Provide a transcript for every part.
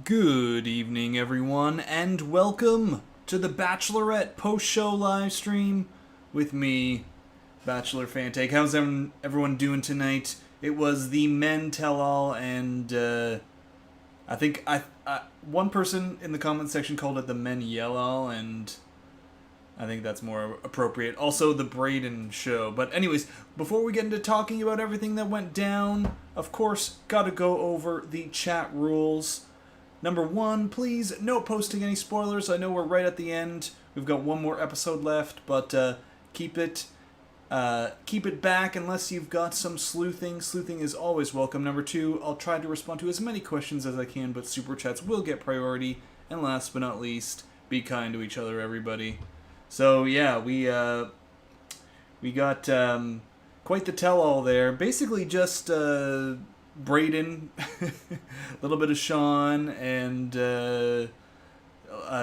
Good evening, everyone, and welcome to the Bachelorette post-show live stream with me, Bachelor Fantake. How's everyone doing tonight? It was the men tell-all, and I think one person in the comment section called it the men yell-all, and I think that's more appropriate. Also, the Brayden show. But anyways, before we get into talking about everything that went down, of course, gotta go over the chat rules. Number one, please, no posting any spoilers. I know we're right at the end. We've got one more episode left, but keep it back unless you've got some sleuthing. Sleuthing is always welcome. Number two, I'll try to respond to as many questions as I can, but super chats will get priority. And last but not least, be kind to each other, everybody. So yeah, we got quite the tell-all there. Basically, just Brayden, a little bit of Sean, and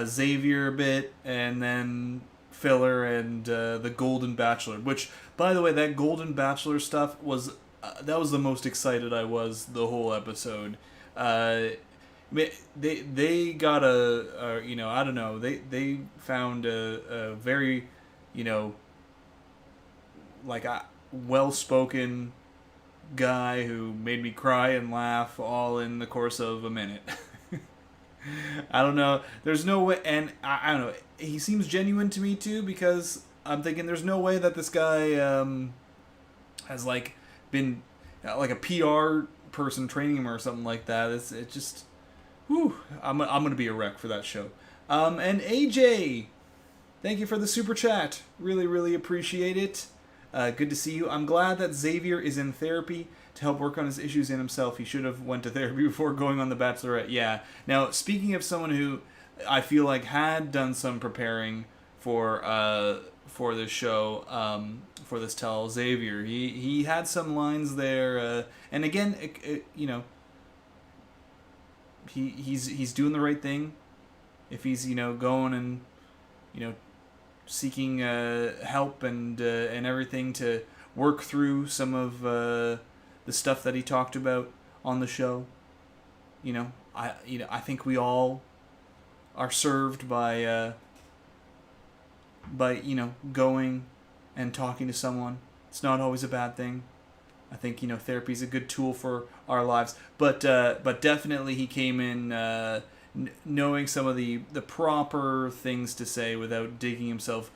Xavier a bit, and then filler and the Golden Bachelor. Which, by the way, that Golden Bachelor stuff was that was the most excited I was the whole episode. They got I don't know, they found a very like a well spoken guy who made me cry and laugh all in the course of a minute. I don't know. There's no way, and I don't know. He seems genuine to me too, because I'm thinking there's no way that this guy has been like a PR person training him or something like that. It just, whew, I'm gonna be a wreck for that show. And AJ, thank you for the super chat. Really, really appreciate it. Good to see you. I'm glad that Xavier is in therapy to help work on his issues in himself. He should have went to therapy before going on The Bachelorette. Yeah. Now, speaking of someone who I feel like had done some preparing for this show, for this tell, Xavier, he had some lines there, and again, he's doing the right thing. If he's going and seeking help and everything to work through some of the stuff that he talked about on the show. I think we all are served by going and talking to someone. It's not always a bad thing. I think therapy is a good tool for our lives, but definitely he came in knowing some of the proper things to say without digging himself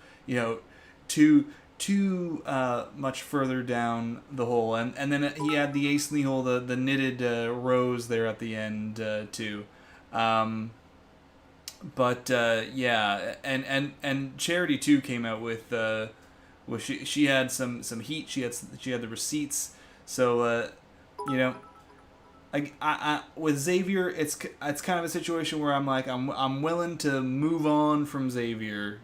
too much further down the hole, and then he had the ace in the hole, the knitted rose there at the end too. Yeah, and Charity too came out with she had some heat. She had the receipts, so I with Xavier, it's kind of a situation where I'm like, I'm willing to move on from Xavier,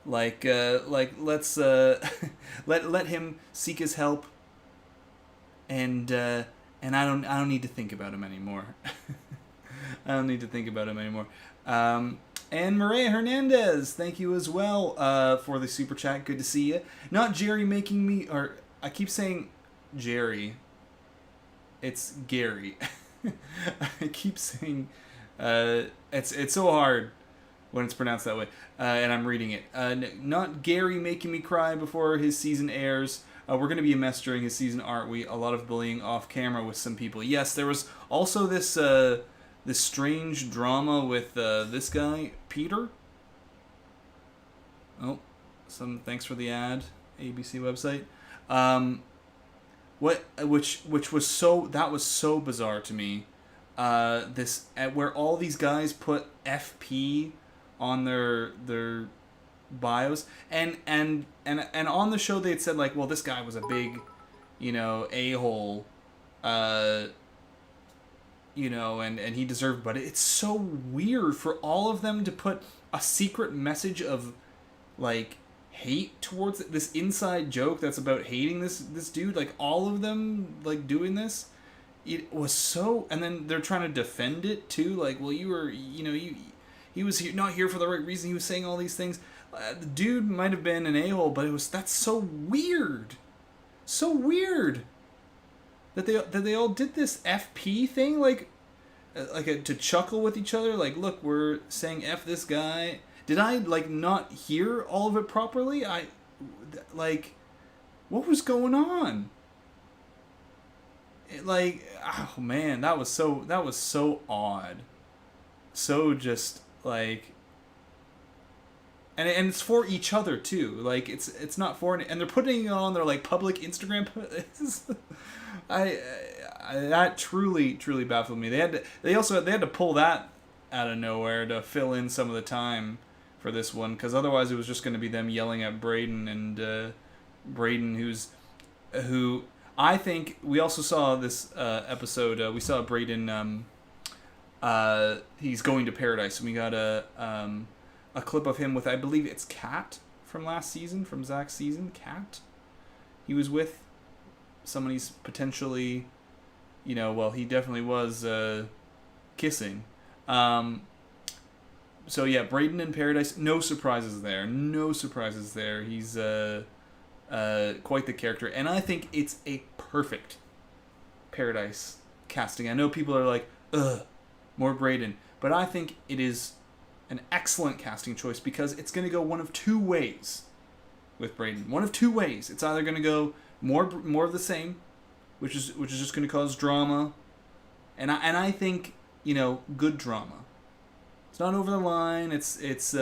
let's let him seek his help, and I don't need to think about him anymore. I don't need to think about him anymore. And Maria Hernandez, thank you as well for the super chat. Good to see you. Not Jerry making me, or I keep saying Jerry. It's Gary. I keep saying it's so hard when it's pronounced that way, and I'm reading it. Not Gary making me cry before his season airs. We're going to be a mess during his season, aren't we? A lot of bullying off camera with some people. Yes, there was also this strange drama with this guy, Peter. Oh, thanks for the ad, ABC website. Which was so bizarre to me. Where all these guys put FP on their bios, and on the show they had said well, this guy was a big a-hole, and he deserved, but it's so weird for all of them to put a secret message of hate towards this inside joke that's about hating this dude, all of them doing this. It was so, and then they're trying to defend it too, well, you were he was not here for the right reason. He was saying all these things. The dude might have been an a-hole, but that's so weird, that they all did this FP thing, like to chuckle with each other. Like, look, we're saying F this guy. Did I like not hear all of it properly? Like, what was going on? Like, oh man, that was so odd. So just like, and it's for each other too. Like, it's not for, and they're putting it on their like public Instagram. I that truly baffled me. They had to pull that out of nowhere to fill in some of the time for this one, because otherwise it was just going to be them yelling at Brayden, and Brayden, who I think we also saw this episode. We saw Brayden. He's going to paradise, and we got a clip of him with, I believe it's Kat from last season, from Zach's season. Kat, he was with someone he's potentially, he definitely was kissing. So yeah, Brayden in paradise. No surprises there. He's quite the character, and I think it's a perfect paradise casting. I know people are like, ugh, more Brayden, but I think it is an excellent casting choice, because it's going to go one of two ways with Brayden. One of two ways. It's either going to go more of the same, which is just going to cause drama, and I think, good drama. It's not over the line. It's just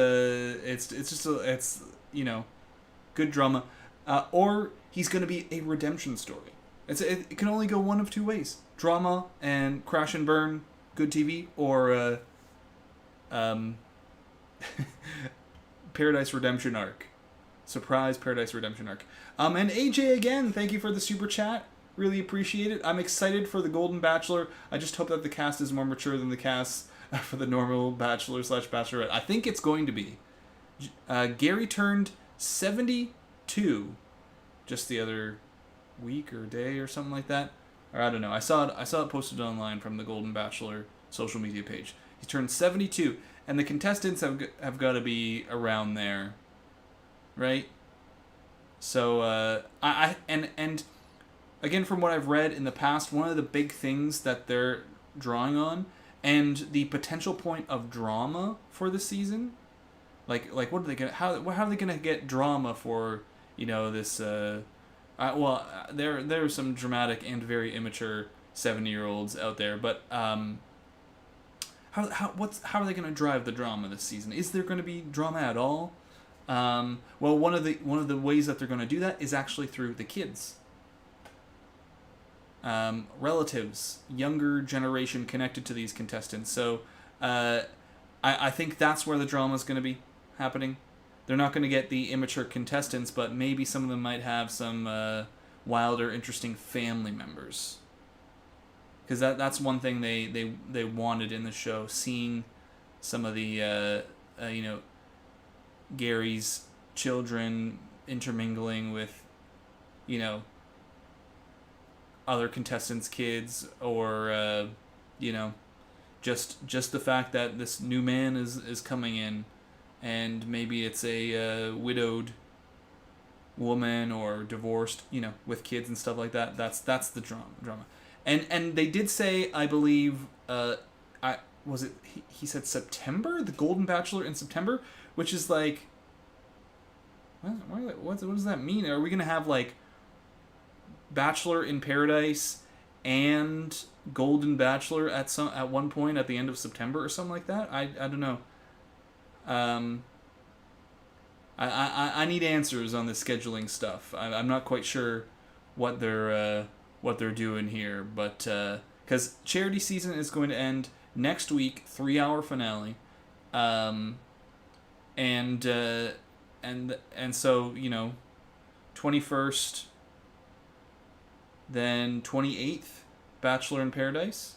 good drama, or he's going to be a redemption story. It can only go one of two ways: drama and crash and burn, good TV, or Paradise Redemption arc. Surprise Paradise Redemption arc. And AJ, again, thank you for the super chat. Really appreciate it. I'm excited for the Golden Bachelor. I just hope that the cast is more mature than the cast for the normal Bachelor/Bachelorette. I think it's going to be. Gary turned 72 just the other week or day or something like that. Or I don't know. I saw it posted online from the Golden Bachelor social media page. He turned 72, and the contestants have got to be around there, right? So and again, from what I've read in the past, one of the big things that they're drawing on, and the potential point of drama for the season, like what are they gonna how are they gonna get drama for this? There are some dramatic and very immature 70-year-olds out there, but how are they going to drive the drama this season? Is there going to be drama at all? Well, one of the ways that they're going to do that is actually through the kids, relatives, younger generation connected to these contestants. So I think that's where the drama is going to be happening. They're not going to get the immature contestants, but maybe some of them might have some wilder, interesting family members. Because that's one thing they wanted in the show, seeing some of the Gary's children intermingling with other contestants' kids, or just the fact that this new man is coming in, and maybe it's a widowed woman or divorced, with kids and stuff like that. That's the drama. And they did say, I believe, he said September? The Golden Bachelor in September? Which is like, what does that mean? Are we going to have, like, Bachelor in Paradise and Golden Bachelor at one point at the end of September or something like that? I don't know. I need answers on the scheduling stuff. I'm not quite sure what they're doing here, but because Charity season is going to end next week, 3-hour finale, and so 21st, then 28th, Bachelor in Paradise,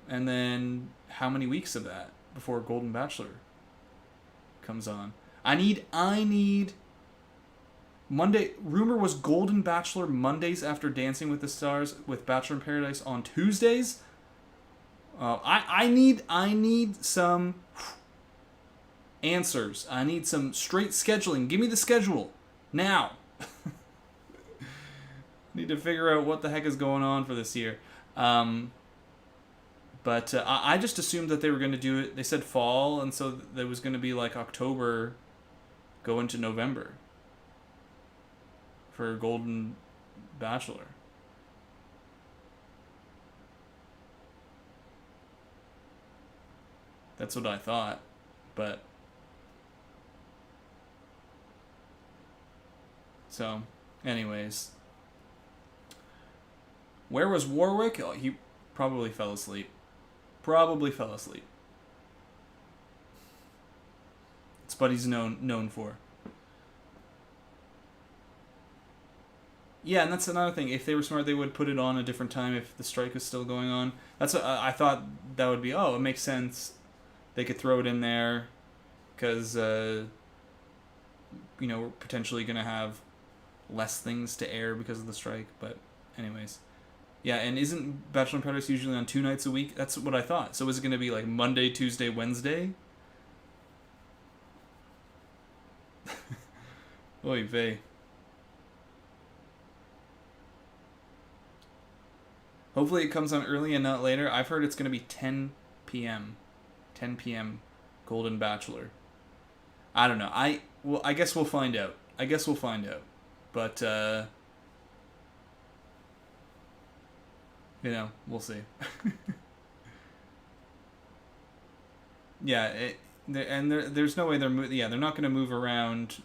and then how many weeks of that before Golden Bachelor comes on? I need Monday. Rumor was Golden Bachelor Mondays after Dancing with the Stars, with Bachelor in Paradise on Tuesdays. I need some answers. I need some straight scheduling. Give me the schedule now. need to figure out what the heck is going on for this year. But I just assumed that they were going to do it. They said fall, and so there was going to be like October go into November for Golden Bachelor. That's what I thought, but so anyways, where was Warwick? Oh, he probably fell asleep. It's what he's known for. Yeah, and that's another thing. If they were smart, they would put it on a different time if the strike is still going on. That's what I thought that would be. Oh, it makes sense. They could throw it in there because, we're potentially going to have less things to air because of the strike. But anyways. Yeah, and isn't Bachelor in Paradise usually on 2 nights a week? That's what I thought. So is it going to be like Monday, Tuesday, Wednesday? Oy vey. Hopefully it comes on early and not later. I've heard it's going to be 10 p.m. 10 p.m. Golden Bachelor. I don't know. I guess we'll find out. But, we'll see. Yeah, there's no way they're not going to move around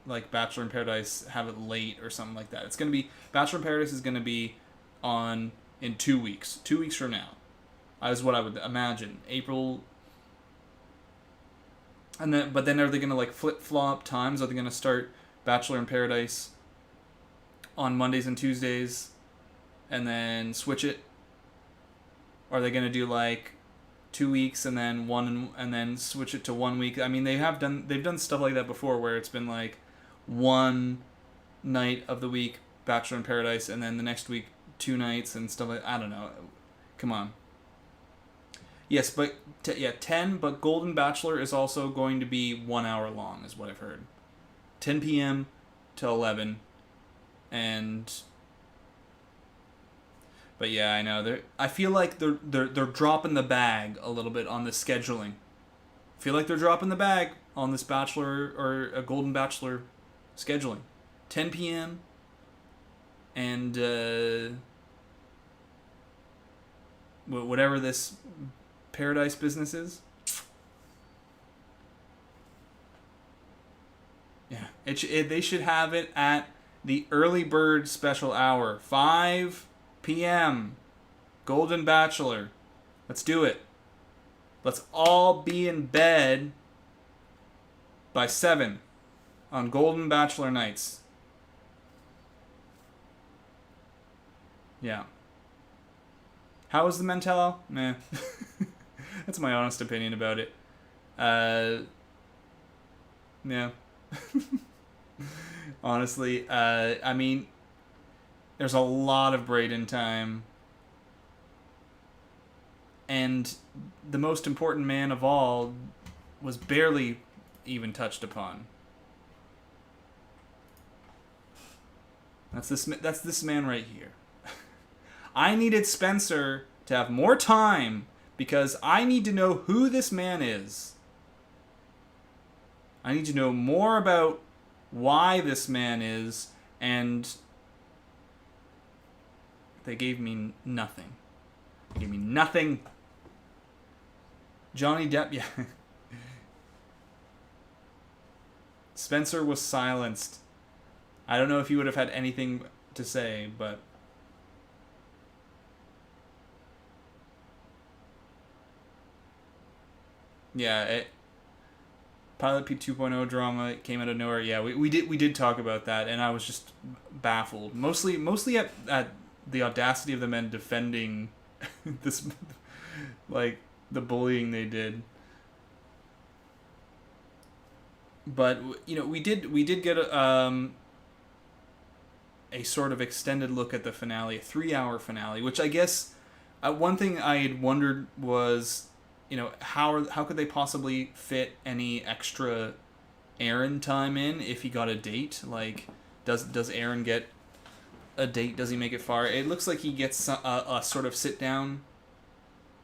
like Bachelor in Paradise, have it late or something like that. It's going to be Bachelor in Paradise is going to be on in 2 weeks. 2 weeks from now. Is what I would imagine. April. But then are they going to like flip-flop times? Are they going to start Bachelor in Paradise on Mondays and Tuesdays and then switch it? Or are they going to do like 2 weeks and then and then switch it to 1 week? I mean, they've done stuff like that before where it's been like one night of the week Bachelor in Paradise and then the next week 2 nights and stuff like that. I don't know. Come on. Yes, but 10, but Golden Bachelor is also going to be 1 hour long is what I've heard. 10 p.m. to 11 But yeah, I know. I feel like they're dropping the bag a little bit on the scheduling. I feel like they're dropping the bag on this Bachelor or a Golden Bachelor scheduling. 10 p.m. and whatever this Paradise business is. Yeah, they should have it at the early bird special hour, 5 p.m. Golden Bachelor. Let's do it. Let's all be in bed by 7 on Golden Bachelor nights. Yeah. How is the Mentello? Meh. That's my honest opinion about it. Yeah. Honestly, I mean, there's a lot of Brayden time. And the most important man of all was barely even touched upon. That's this man right here. I needed Spencer to have more time because I need to know who this man is. I need to know more about why this man is, and they gave me nothing. They gave me nothing. Johnny Depp, yeah. Spencer was silenced. I don't know if he would have had anything to say, but yeah, Pilot P 2.0 drama came out of nowhere. Yeah, we did talk about that, and I was just baffled. Mostly at the audacity of the men defending this, like the bullying they did. But we did get a sort of extended look at the finale, a 3-hour finale, which I guess one thing I had wondered was, how could they possibly fit any extra Aaron time in if he got a date? Like, does Aaron get a date? Does he make it far? It looks like he gets a sort of sit down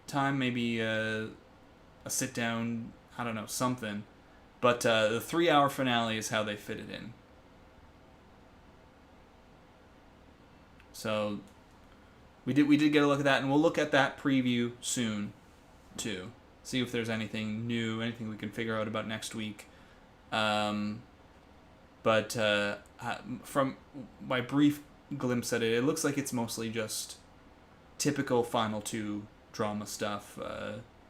time, maybe a sit down. I don't know, something. But the 3-hour finale is how they fit it in. So we did get a look at that, and we'll look at that preview soon, too. See if there's anything new, anything we can figure out about next week. But from my brief glimpse at it, it looks like it's mostly just typical final 2 drama stuff.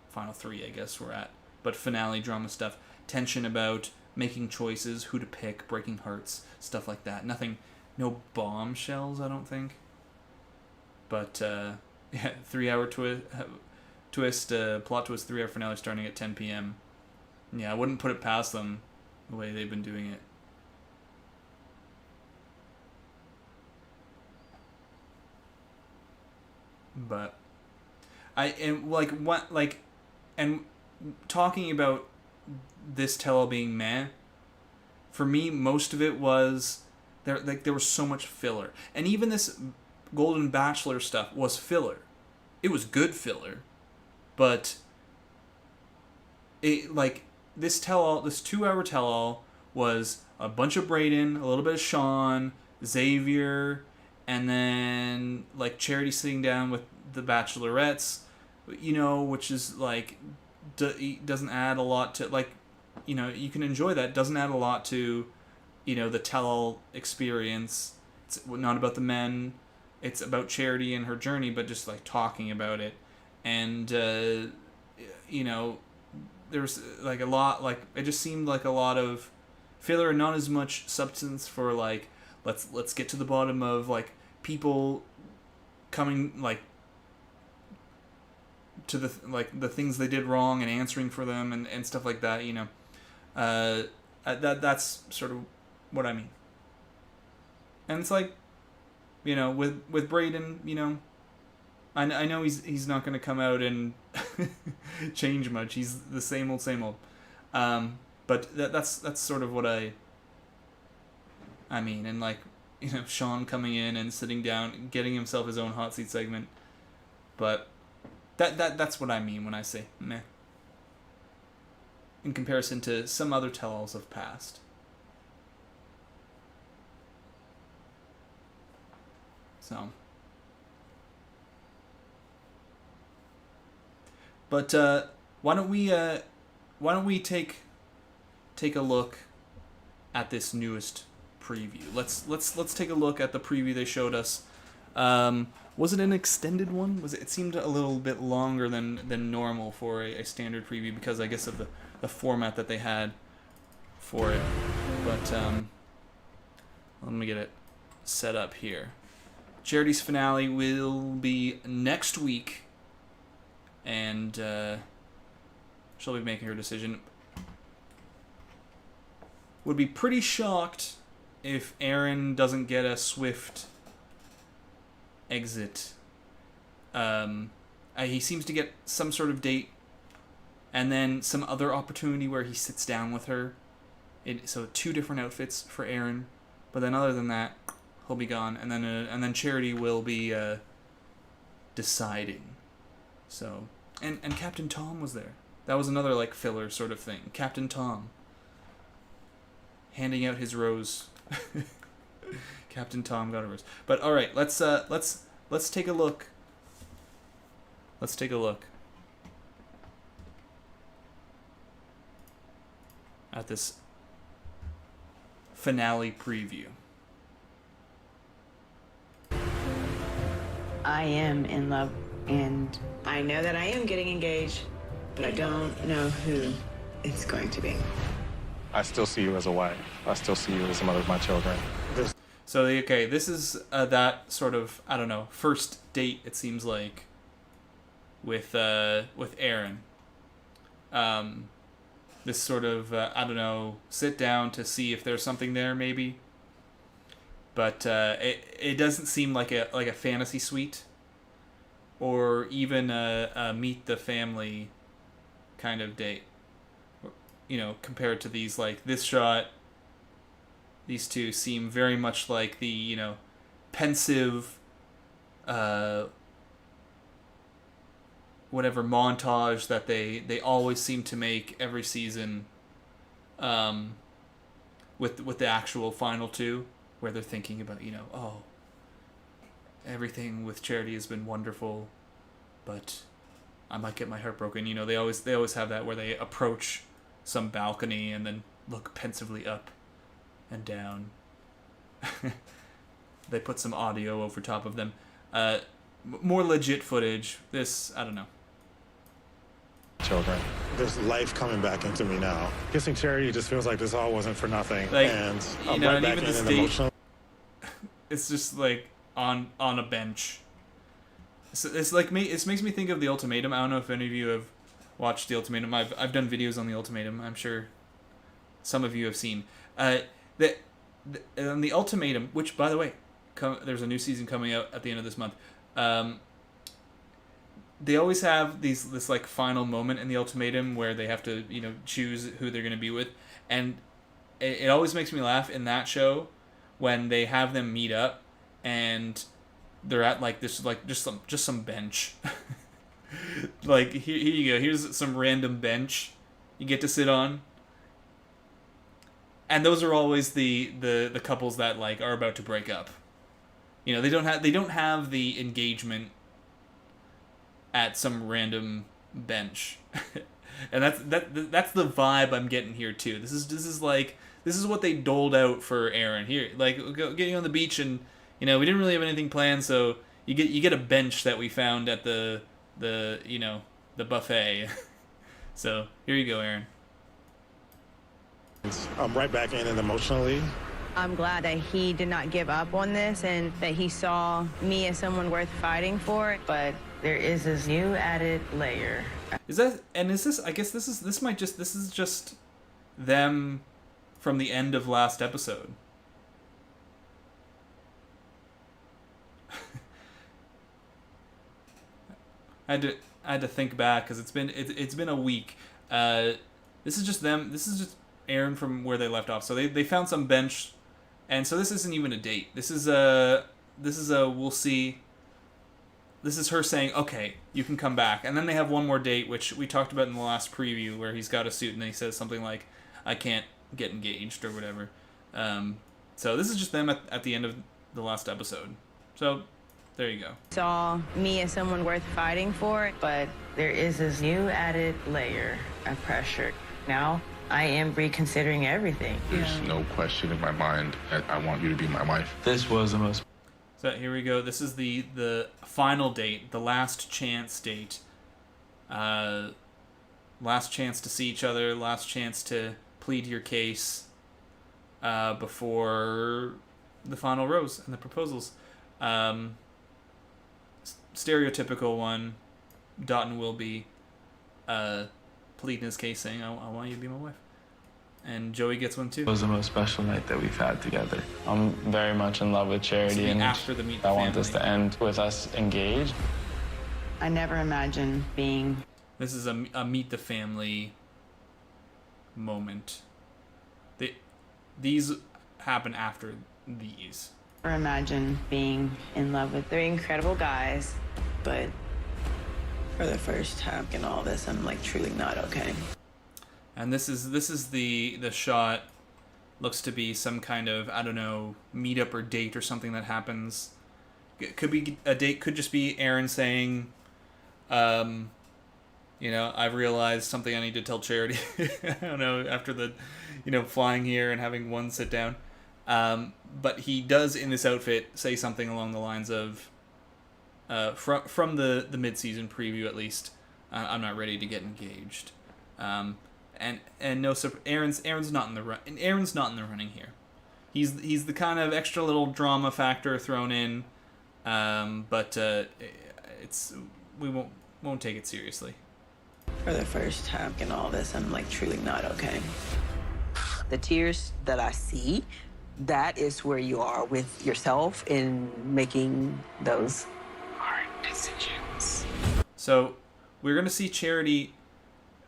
Final 3, I guess we're at. But finale drama stuff. Tension about making choices, who to pick, breaking hearts, stuff like that. Nothing, no bombshells, I don't think. But, 3-hour plot twist, 3-hour finale starting at 10 p.m. Yeah, I wouldn't put it past them the way they've been doing it. But and talking about this tell-all being meh, for me most of it was there was so much filler, and even this Golden Bachelor stuff was filler. It was good filler, but it this 2-hour tell-all was a bunch of Brayden, a little bit of Sean, Xavier, and then Charity sitting down with the Bachelorettes, which is doesn't add a lot to you can enjoy that. Doesn't add a lot to the tell-all experience. It's not about the men. It's about Charity and her journey, but just talking about it, and there's a lot it just seemed like a lot of filler and not as much substance for let's get to the bottom of people coming to the things they did wrong and answering for them and stuff like that. That's sort of what I mean. And it's with Brayden, I know he's not going to come out and change much. He's the same old. But that's sort of what I mean. And Sean coming in and sitting down, getting himself his own hot seat segment. But that's what I mean when I say meh. In comparison to some other tell-alls of past. So. But why don't we take a look at this newest preview? Let's take a look at the preview they showed us. Was it an extended one? It seemed a little bit longer than normal for a standard preview because I guess of the format that they had for it. But let me get it set up here. Charity's finale will be next week, and she'll be making her decision. Would be pretty shocked if Aaron doesn't get a swift exit. He seems to get some sort of date, and then some other opportunity where he sits down with her. So 2 different outfits for Aaron, but then other than that, he'll be gone, and then Charity will be deciding. So and Captain Tom was there. That was another filler sort of thing. Captain Tom handing out his rose. Captain Tom got a rose. But all right, let's take a look. Let's take a look at this finale preview. I am in love, and I know that I am getting engaged, but I don't know who it's going to be. I still see you as a wife. I still see you as the mother of my children. So, okay, this is that sort of, I don't know, first date, it seems like, with Aaron. This sort of, I don't know, sit down to see if there's something there, maybe. But it doesn't seem like a fantasy suite, or even a meet the family kind of date. Compared to these, this shot, these two seem very much like the pensive, whatever montage that they always seem to make every season, with the actual final two, where they're thinking about, oh, everything with Charity has been wonderful, but I might get my heart broken. They always have that where they approach some balcony and then look pensively up and down. They put some audio over top of them. More legit footage. This, I don't know. Children. There's life coming back into me now. Kissing Charity just feels like this all wasn't for nothing. Like, and I'm and right back even in this an date, emotional. it's just like on a bench. It's like me. It makes me think of The Ultimatum. I don't know if any of you have watched The Ultimatum. I've done videos on The Ultimatum. I'm sure some of you have seen. The Ultimatum, which, by the way, there's a new season coming out at the end of this month. They always have this like final moment in The Ultimatum where they have to choose who they're going to be with, and it always makes me laugh in that show when they have them meet up and they're at like this like just some bench. Like here you go. Here's some random bench you get to sit on. And those are always the couples that like are about to break up. They don't have the engagement at some random bench. And that's the vibe I'm getting here too. This is what they doled out for Aaron here. Like, go getting on the beach, and we didn't really have anything planned, so you get a bench that we found at the buffet. So here you go, Aaron. I'm right back in it emotionally. I'm glad that he did not give up on this and that he saw me as someone worth fighting for. But there is this new added layer. Is this? I guess this is just them from the end of last episode. I had to think back because it's been a week. This is just them. This is just Aaron from where they left off. So they found some bench, and so this isn't even a date. This is a we'll see. This is her saying, okay, you can come back. And then they have one more date, which we talked about in the last preview, where he's got a suit and he says something like, I can't get engaged or whatever. So this is just them at the end of the last episode. So there you go. Saw me as someone worth fighting for, but there is this new added layer of pressure. Now I am reconsidering everything. There's no question in my mind that I want you to be my wife. This was the most... So here we go. This is the final date, the last chance date. Last chance to see each other, last chance to plead your case before the final rose and the proposals. Stereotypical one. Dotton will be pleading his case saying, I want you to be my wife. And Joey gets one too. It was the most special night that we've had together. I'm very much in love with Charity, and after the meet the I family. want this to end with us engaged. I never imagined being... This is a meet the family moment. These happen after these. Never imagined being in love with They're incredible guys. but for the first time in all this, I'm like truly not okay. And this is the shot. Looks to be some kind of, I don't know, meetup or date or something that happens. It could be a date. Could just be Aaron saying, I've realized something I need to tell Charity. I don't know, after the, flying here and having one sit down. But he does in this outfit say something along the lines of, from the mid-season preview at least, I'm not ready to get engaged. And no, so Aaron's not in the run. Aaron's not in the running here. He's the kind of extra little drama factor thrown in, but we won't take it seriously. For the first time in all this, I'm like truly not okay. The tears that I see, that is where you are with yourself in making those hard decisions. So we're gonna see Charity,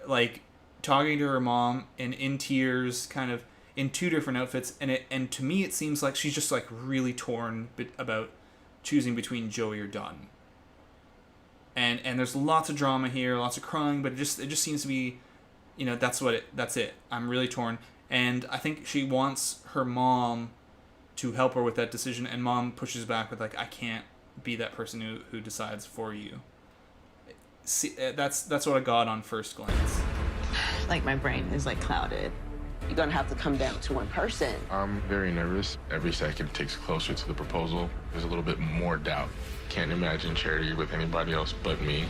like, talking to her mom and in tears, kind of in two different outfits, and to me it seems like she's just like really torn about choosing between Joey or Dotton. And there's lots of drama here, lots of crying, but it just seems to be, that's it. I'm really torn, and I think she wants her mom to help her with that decision, and mom pushes back with like, I can't be that person who decides for you. See, that's what I got on first glance. Like my brain is like clouded. You're gonna have to come down to one person. I'm very nervous. Every second it takes closer to the proposal. There's a little bit more doubt. Can't imagine Charity with anybody else but me.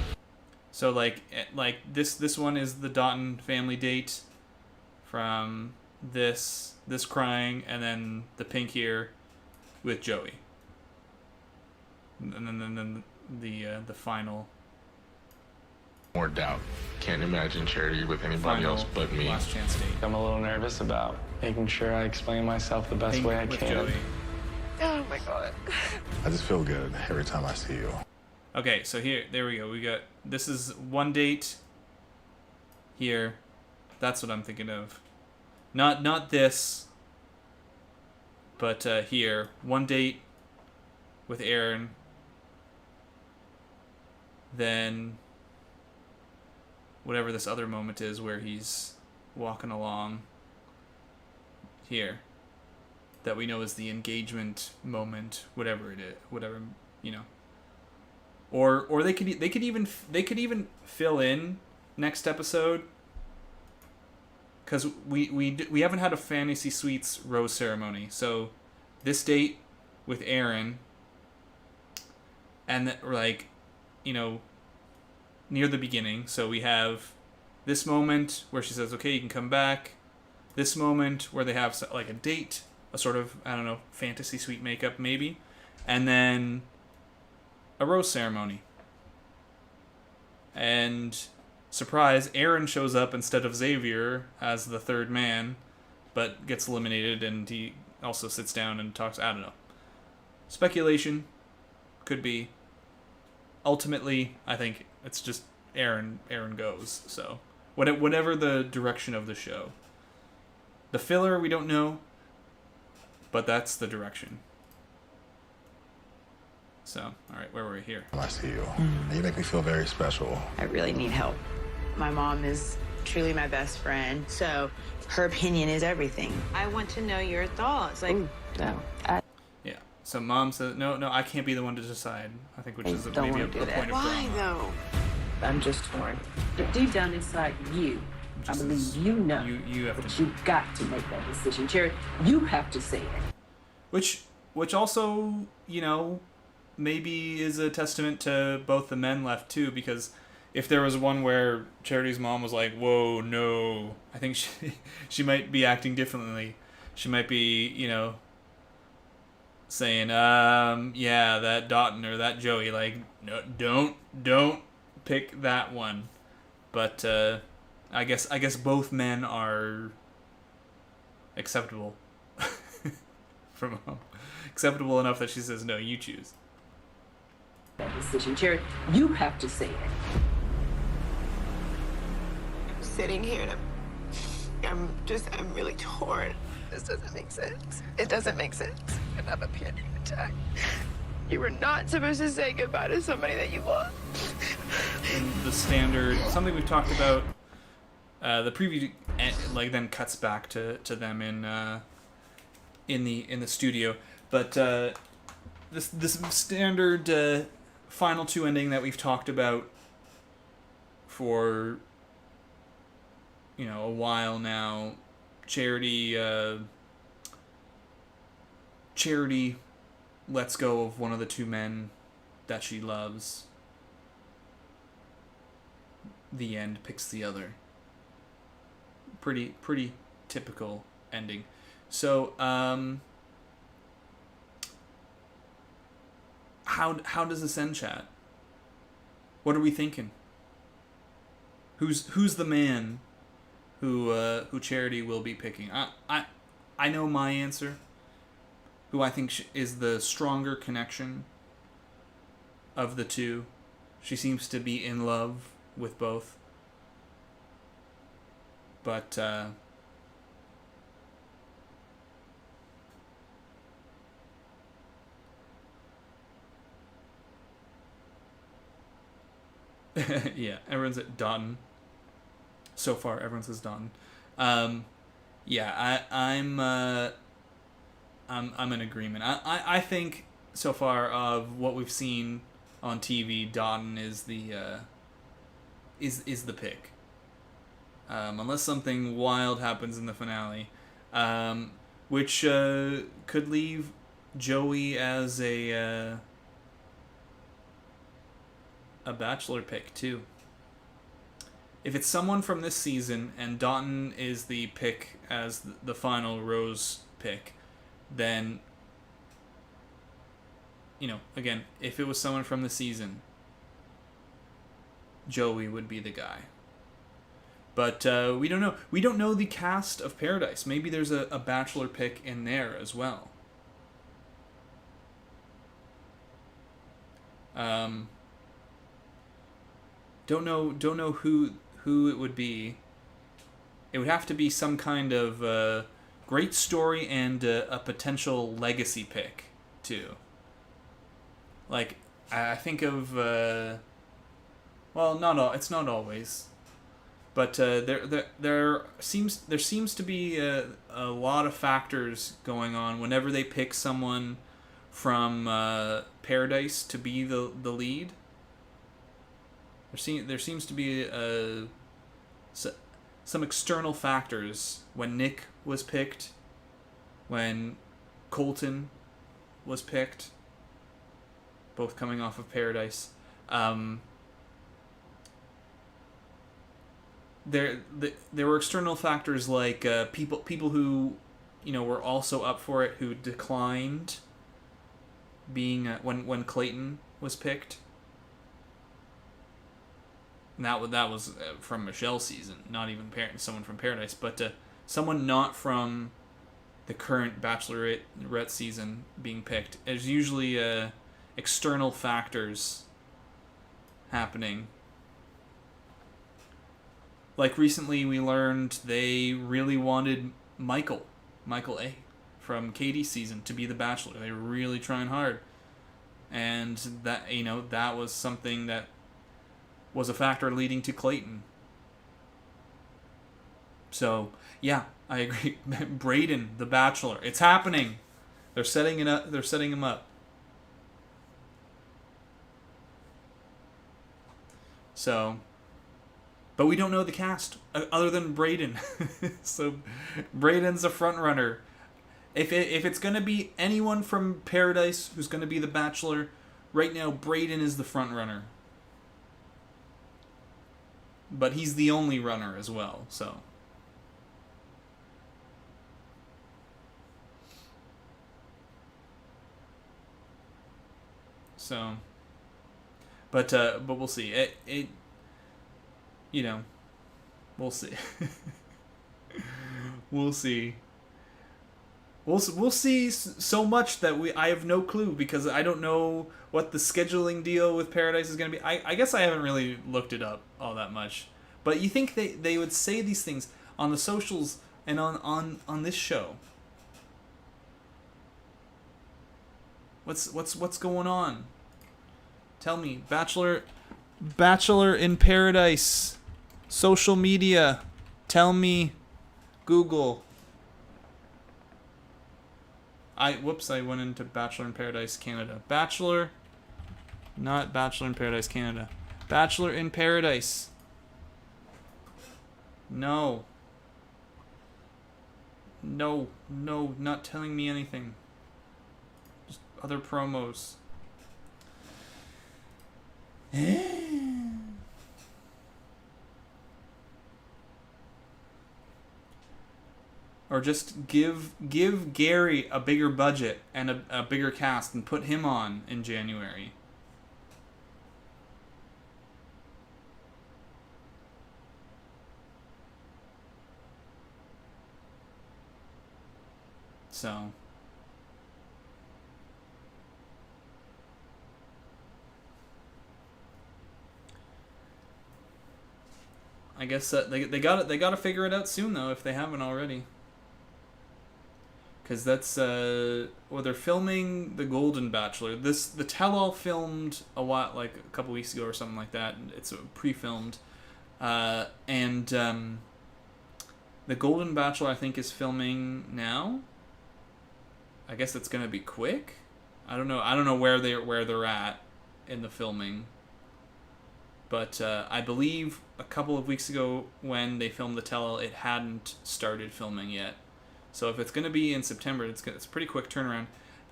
So like this one is the Dotton family date from this crying, and then the pink here with Joey. And then the final. More doubt. Can't imagine Charity with anybody else but me. Last chance date. I'm a little nervous about making sure I explain myself the best Pink way I with can. Joey. Oh my God. I just feel good every time I see you. Okay, so there we go. This is one date here. That's what I'm thinking of. Not this, but here. One date with Aaron. Then whatever this other moment is where he's walking along here that we know is the engagement moment, whatever it is, or they could even fill in next episode, because we haven't had a Fantasy Suites rose ceremony. So this date with Aaron, and near the beginning. So we have this moment where she says, okay, you can come back. This moment where they have like a date, a sort of, I don't know, fantasy suite makeup maybe. And then a rose ceremony. And surprise, Aaron shows up instead of Xavier as the third man, but gets eliminated, and he also sits down and talks, I don't know. Speculation. Could be. Ultimately, I think it's just Aaron goes. So whatever the direction of the show. The filler, we don't know, but that's the direction. So, all right, where were we here? I see you. You make me feel very special. I really need help. My mom is truly my best friend, so her opinion is everything. I want to know your thoughts. Like, No, Yeah. So mom says, no, I can't be the one to decide. I think, which is don't maybe a wanna do point that. of Why drama. though? I'm just torn. But deep down inside you, I believe you know You have that to, you got to make that decision. Jared, you have to say it. which also, maybe is a testament to both the men left too, because if there was one where Charity's mom was like, whoa, no, I think she might be acting differently. She might be, saying, yeah, that Dotton or that Joey, like, no, don't pick that one. But I guess both men are acceptable from home. Acceptable enough that she says, no, you choose. That decision. Jared, you have to say it. I'm sitting here and I'm really torn. This doesn't make sense. It doesn't make sense. And I'm a panic attack. You were not supposed to say goodbye to somebody that you love. And the standard, something we've talked about, the preview, then cuts back to them in the studio. But this standard final two ending that we've talked about for a while now. Charity lets go of one of the two men that she loves. The end, picks the other. Pretty typical ending. So how does this end, chat? What are we thinking? Who's the man who Charity will be picking? I know my answer. Who I think is the stronger connection of the two. She seems to be in love with both. But Yeah, everyone's at done. So far, everyone says done. Yeah, I'm in agreement. I think so far of what we've seen on TV, Dotton is the is the pick. Unless something wild happens in the finale, which could leave Joey as a Bachelor pick too. If it's someone from this season and Dotton is the pick as the final Rose pick, then, again, if it was someone from the season, Joey would be the guy. But we don't know. We don't know the cast of Paradise. Maybe there's a Bachelor pick in there as well. Don't know who it would be. It would have to be some kind of great story and a potential legacy pick too. Like I think of it's not always, but there seems to be a lot of factors going on whenever they pick someone from Paradise to be the lead. There seems to be some external factors when Nick was picked, when Colton was picked, both coming off of Paradise. There were external factors like people who were also up for it who declined being when Clayton was picked. And that was from Michelle's season, not even someone from Paradise, but someone not from the current Bachelorette season being picked. There's usually external factors happening. Like recently we learned they really wanted Michael A. from Katie's season to be the Bachelor. They were really trying hard. And that that was something that was a factor leading to Clayton. So, yeah, I agree. Brayden, the Bachelor. It's happening. They're setting it up. They're setting him up. So, but we don't know the cast other than Brayden. So, Brayden's a front runner. If it's going to be anyone from Paradise who's going to be the Bachelor, right now Brayden is the front runner. But he's the only runner as well, so. So. But we'll see. We'll see. We'll see. We'll see so much that I have no clue because I don't know what the scheduling deal with Paradise is going to be. I guess I haven't really looked it up all that much. But you think they would say these things on the socials and on this show? What's going on? Tell me, Bachelor in Paradise, social media. Tell me, Google. I went into Bachelor in Paradise Canada. Bachelor, not Bachelor in Paradise Canada. Bachelor in Paradise. No, not telling me anything. Just other promos. Or just give Gary a bigger budget and a bigger cast and put him on in January. So. I guess they got to figure it out soon though if they haven't already. because that's they're filming the Golden Bachelor. The tell-all filmed like a couple weeks ago or something like that. It's pre-filmed, and the Golden Bachelor I think is filming now. I guess it's gonna be quick. I don't know where they're at in the filming. But I believe a couple of weeks ago when they filmed the tell-all, it hadn't started filming yet. So if it's going to be in September, it's a pretty quick turnaround.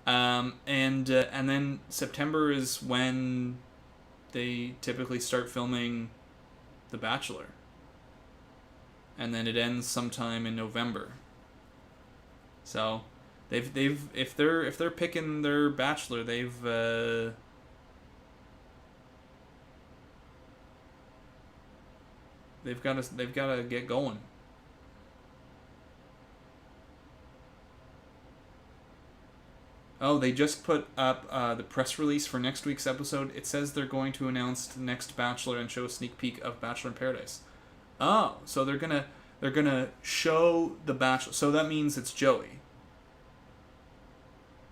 And then September is when they typically start filming The Bachelor. And then it ends sometime in November. So if they're picking their Bachelor, they've got to get going. Oh, they just put up the press release for next week's episode. It says they're going to announce the next Bachelor and show a sneak peek of Bachelor in Paradise. Oh, so they're gonna show the Bachelor. So that means it's Joey.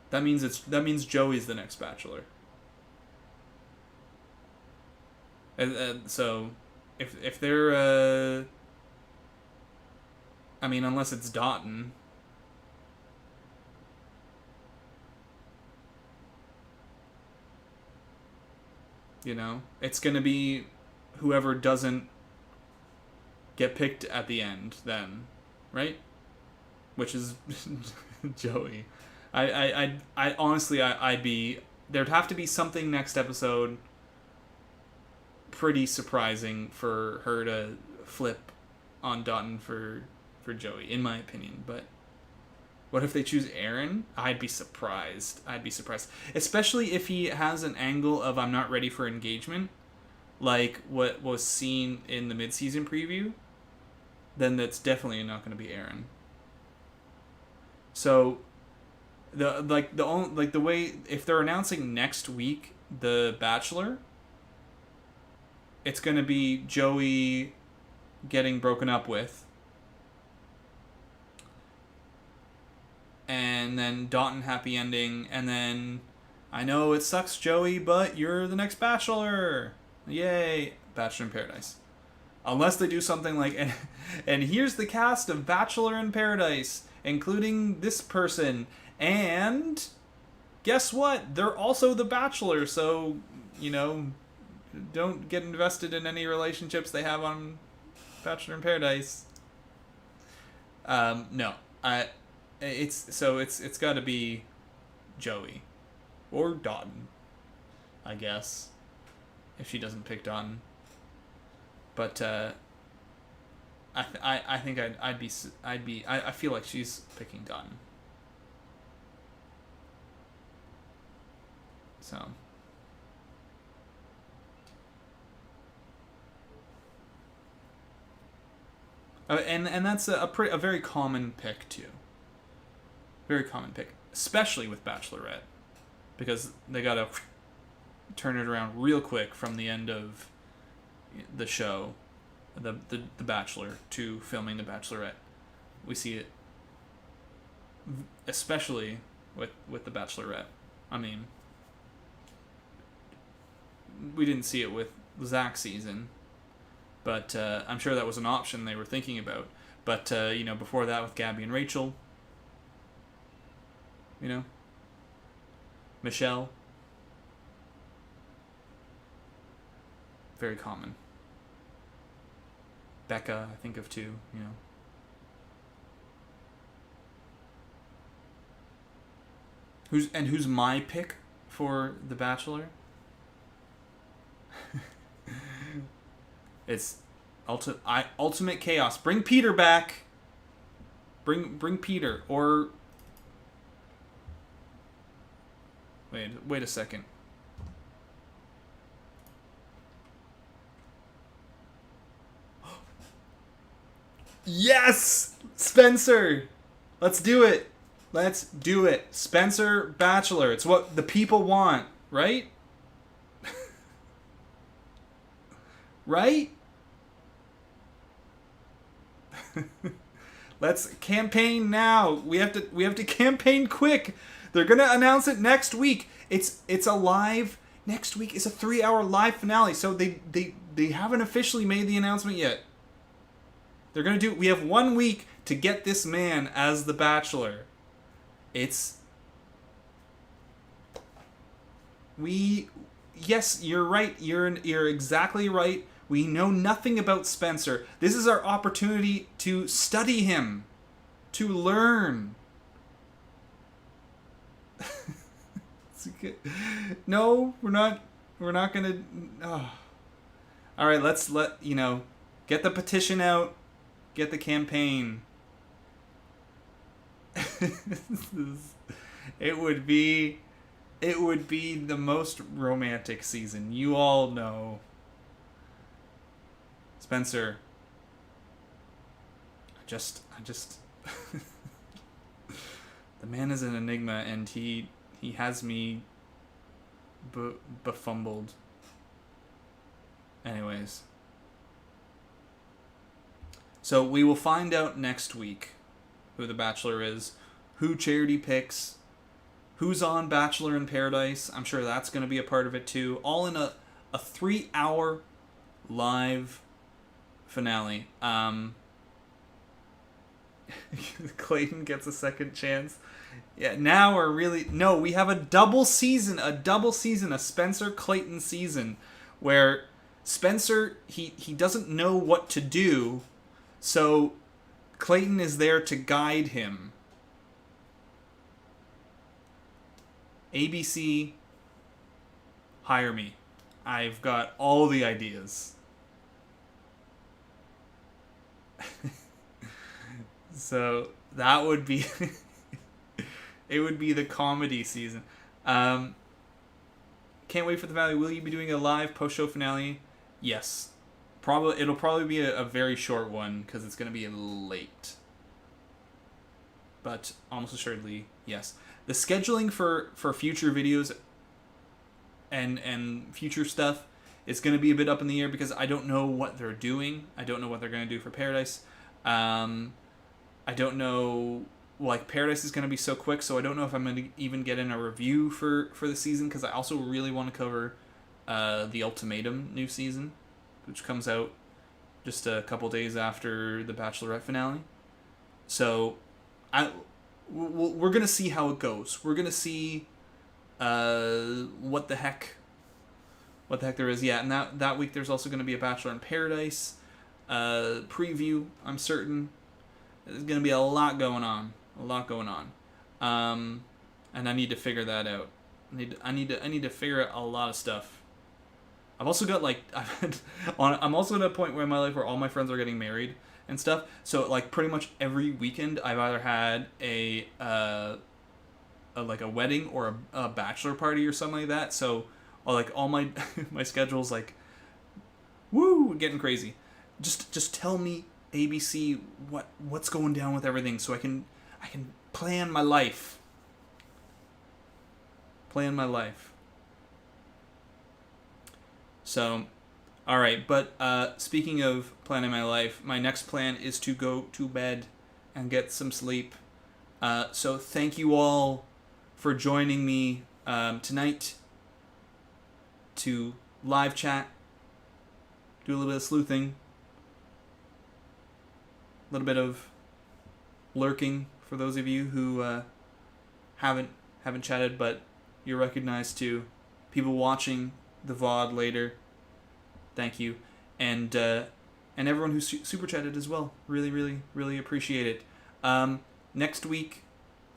That means Joey's the next Bachelor. So if they're I mean, unless it's Dotun. You know, it's gonna be whoever doesn't get picked at the end then, right? Which is Joey. I honestly, I'd be, there'd have to be something next episode pretty surprising for her to flip on Dotun for Joey, in my opinion. But what if they choose Aaron? I'd be surprised. Especially if he has an angle of I'm not ready for engagement, like what was seen in the mid-season preview, then that's definitely not going to be Aaron. So the way, if they're announcing next week The Bachelor, it's going to be Joey getting broken up with, and then Dotun happy ending, and then I know it sucks, Joey, but you're the next Bachelor. Yay, Bachelor in Paradise. Unless they do something like, and here's the cast of Bachelor in Paradise, including this person, and guess what? They're also the Bachelor, so, you know, don't get invested in any relationships they have on Bachelor in Paradise. No, it's got to be Joey or Dotun, I guess, if she doesn't pick Dotun. But I think I feel like she's picking Dotun. So. And that's a very common pick too. Very common pick, especially with Bachelorette, because they gotta turn it around real quick from the end of the show, the Bachelor, to filming the Bachelorette. We see it, especially with the Bachelorette. I mean, we didn't see it with Zach's season. But I'm sure that was an option they were thinking about. But, you know, before that with Gabby and Rachel, you know, Michelle, very common. Becca, I think of too, you know. Who's my pick for The Bachelor? It's ultimate chaos. Bring Peter back. Bring Peter, or wait a second. Yes, Spencer. Let's do it. Spencer Bachelor. It's what the people want, right? Right? Let's campaign now. We have to campaign quick. They're gonna announce it next week. It's a live next week. It's a 3-hour live finale. So they haven't officially made the announcement yet. They're gonna do. We have 1 week to get this man as the Bachelor. Yes, you're right. You're exactly right. We know nothing about Spencer. This is our opportunity to study him, to learn. No, we're not gonna. Oh. All right, let's get the petition out, get the campaign. It would be the most romantic season. You all know. Spencer. I just the man is an enigma, and he has me befumbled. Anyways. So we will find out next week who the Bachelor is, who Charity picks, who's on Bachelor in Paradise. I'm sure that's going to be a part of it too. All in a 3-hour live finale. Clayton gets a second chance. Yeah, now we're really... No, we have a double season, a Spencer Clayton season, where Spencer, he doesn't know what to do, so Clayton is there to guide him. ABC, hire me. I've got all the ideas. So that would be it would be the comedy season. Can't wait for the finale. Will you be doing a live post-show finale? Yes. It'll probably be a very short one because it's going to be late. But almost assuredly, yes. The scheduling for future videos and future stuff is going to be a bit up in the air because I don't know what they're doing. I don't know what they're going to do for Paradise. I don't know, like, Paradise is going to be so quick, so I don't know if I'm going to even get in a review for the season, because I also really want to cover The Ultimatum new season, which comes out just a couple days after the Bachelorette finale. So we're going to see how it goes. We're going to see what the heck there is. Yeah, and that week there's also going to be a Bachelor in Paradise preview, I'm certain. There's going to be a lot going on. And I need to figure that out. I need to figure out a lot of stuff. I've also got I'm also at a point where in my life where all my friends are getting married and stuff. So like pretty much every weekend I've either had a wedding or a bachelor party or something like that. So all my my schedule's like getting crazy. Just tell me, ABC, what's going down with everything so I can plan my life. So, all right, but speaking of planning my life, my next plan is to go to bed and get some sleep. So thank you all for joining me tonight to live chat, do a little bit of sleuthing, a little bit of lurking for those of you who haven't chatted, but you're recognized too. People watching the VOD later, thank you, and everyone who super chatted as well. Really, really, really appreciate it. Next week,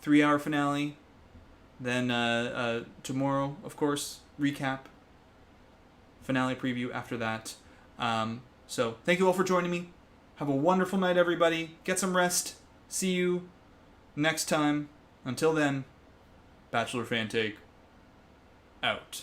3-hour finale. Then tomorrow, of course, recap, finale preview after that. So thank you all for joining me. Have a wonderful night, everybody. Get some rest. See you next time. Until then, Bachelor Fan Take out.